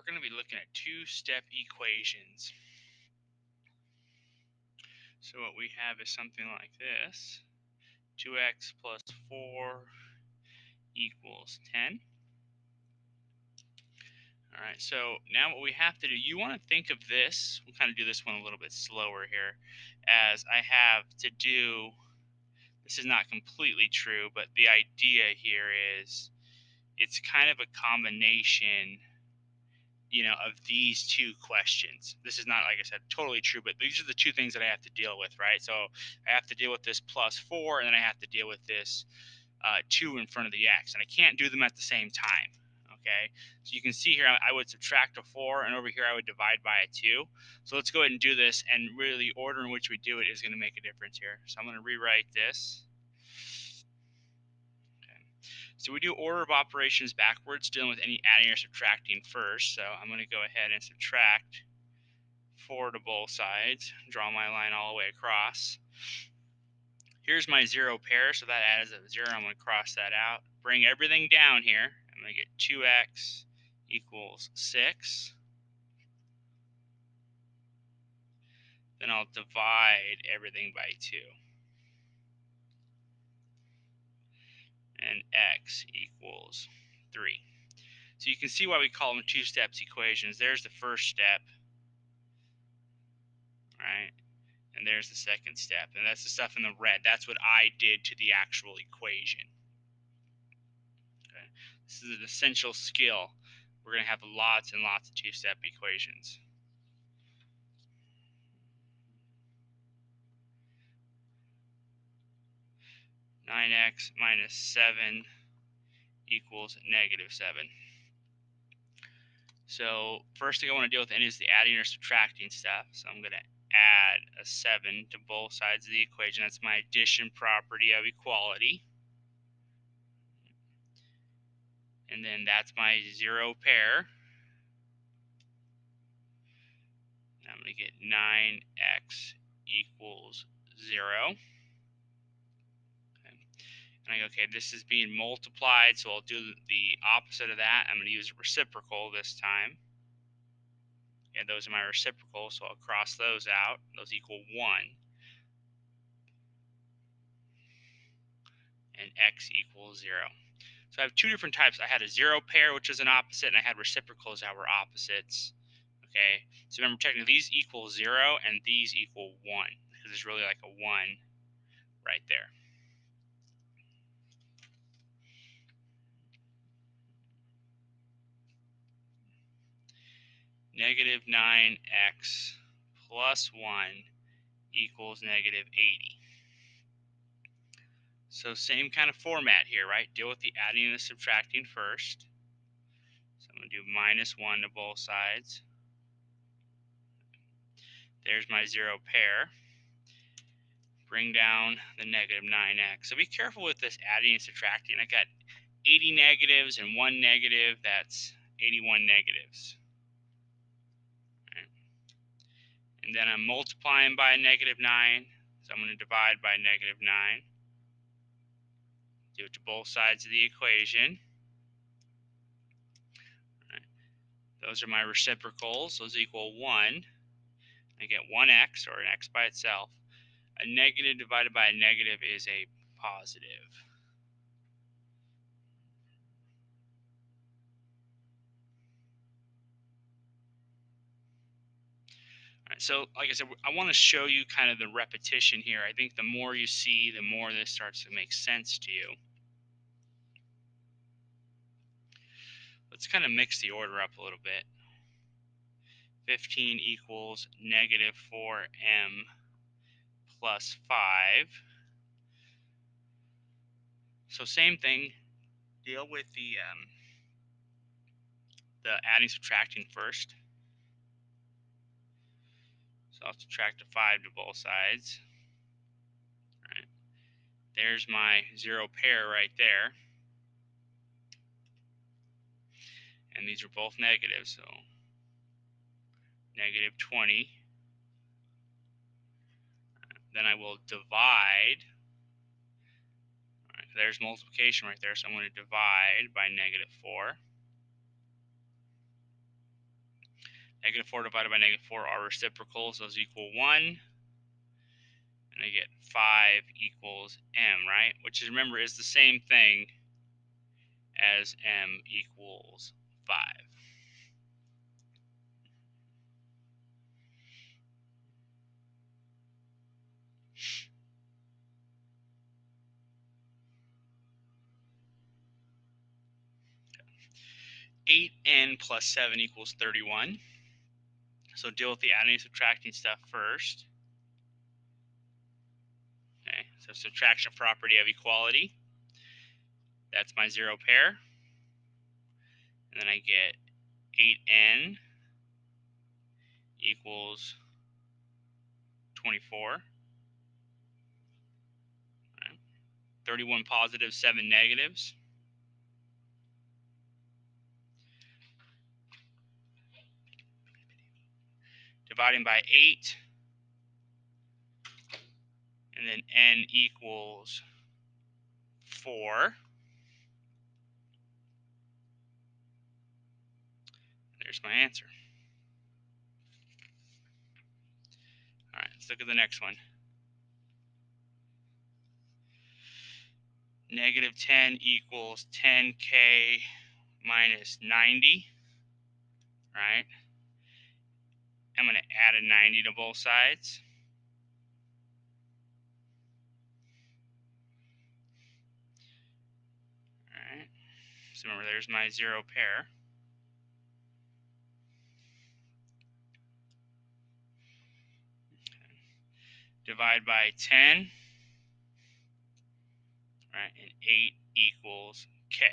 going to be looking at two-step equations. So what we have is something like this. 2x plus 4 equals 10. All right, so now what we have to do, you want to think of this, we'll kind of do this one a little bit slower here, as I have to do, this is not completely true, but the idea here is it's kind of a combination, of these two questions. This is not, like I said, totally true, but these are the two things that I have to deal with, right? So I have to deal with this plus 4, and then I have to deal with this 2 in front of the x, and I can't do them at the same time. Okay, so you can see here I would subtract a 4, and over here I would divide by a 2. So let's go ahead and do this, and really the order in which we do it is going to make a difference here. So I'm going to rewrite this. Okay. So we do order of operations backwards, dealing with any adding or subtracting first. So I'm going to go ahead and subtract 4 to both sides, draw my line all the way across. Here's my 0 pair, so that adds a 0. I'm going to cross that out. Bring everything down here. I'm going to get 2x equals 6. Then I'll divide everything by 2. And x equals 3. So you can see why we call them two-steps equations. There's the first step, right? And there's the second step. And that's the stuff in the red. That's what I did to the actual equation. Okay? This is an essential skill. We're going to have lots and lots of two-step equations. (9x minus 7 equals -7). So first thing I want to deal with is the adding or subtracting stuff. So I'm going to add a 7 to both sides of the equation. That's my addition property of equality. And then that's my 0 pair. And I'm going to get 9x equals 0. Okay. And I go, okay, this is being multiplied, so I'll do the opposite of that. I'm going to use a reciprocal this time. Yeah, those are my reciprocals, so I'll cross those out. Those equal 1. And x equals 0. So I have two different types. I had a 0 pair, which is an opposite, and I had reciprocals that were opposites. Okay, so remember, technically these equal 0 and these equal 1, because there's really like a 1 right there. -9x plus 1 equals -80. So same kind of format here, right? Deal with the adding and the subtracting first. So I'm going to do -1 to both sides. There's my 0 pair. Bring down the -9x. So be careful with this adding and subtracting. I got 80 negatives and 1 negative. That's 81 negatives. Right. And then I'm multiplying by -9. So I'm going to divide by -9. Do it to both sides of the equation. Right. Those are my reciprocals. Those equal 1. I get 1x, or an x by itself. A negative divided by a negative is a positive. All right, so like I said, I want to show you kind of the repetition here. I think the more you see, the more this starts to make sense to you. Let's kind of mix the order up a little bit. 15 equals -4m plus 5. So same thing, deal with the adding subtracting first. So I'll subtract a 5 to both sides. All right. There's my 0 pair right there. And these are both negative, so -20. Then I will divide. All right, there's multiplication right there, so I'm going to divide by -4. Negative 4 divided by negative 4 are reciprocals. Those equal 1. And I get 5 equals m, right? Which, remember, is the same thing as m equals 5. 8n plus 7 equals 31. So deal with the adding and subtracting stuff first. Okay, so subtraction property of equality. That's my zero pair. And then I get 8n equals 24. Right. 31 positives, 7 negatives. Dividing by 8. And then n equals 4. There's my answer. All right, let's look at the next one. Negative 10 equals 10k minus 90, right? I'm going to add a 90 to both sides. All right, so remember, there's my zero pair. Divide by 10, right, and 8 equals k.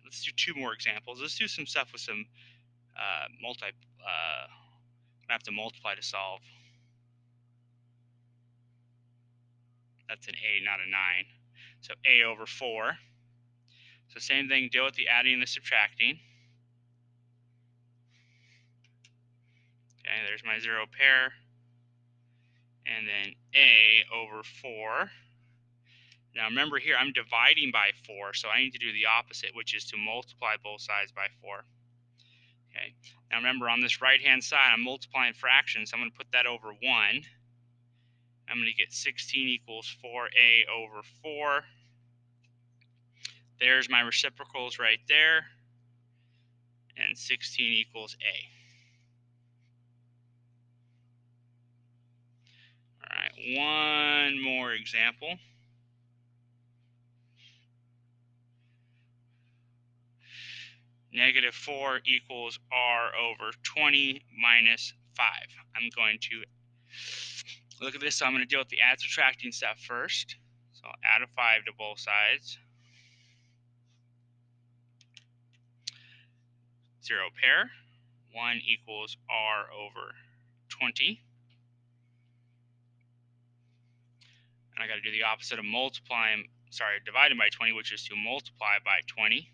Let's do 2 more examples. Let's do some stuff with some I have to multiply to solve. That's an a, not a 9. So a over 4. So same thing, deal with the adding and the subtracting. Okay, there's my zero pair. And then a over 4. Now remember here, I'm dividing by 4, so I need to do the opposite, which is to multiply both sides by 4. Okay. Now remember, on this right-hand side, I'm multiplying fractions, so I'm going to put that over 1. I'm going to get 16 equals 4a over 4. There's my reciprocals right there. And 16 equals a. All right, one more example. Negative 4 equals r over 20 minus 5. I'm going to look at this. So I'm going to deal with the add subtracting stuff first. So I'll add a 5 to both sides. Zero pair. 1 equals r over 20. And I got to do the opposite of dividing by 20, which is to multiply by 20.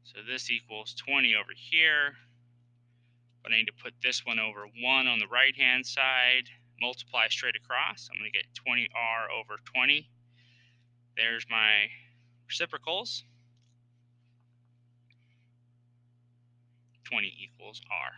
So this equals 20 over here. But I need to put this one over 1 on the right-hand side. Multiply straight across. I'm going to get 20r over 20. There's my reciprocals. 20 equals r.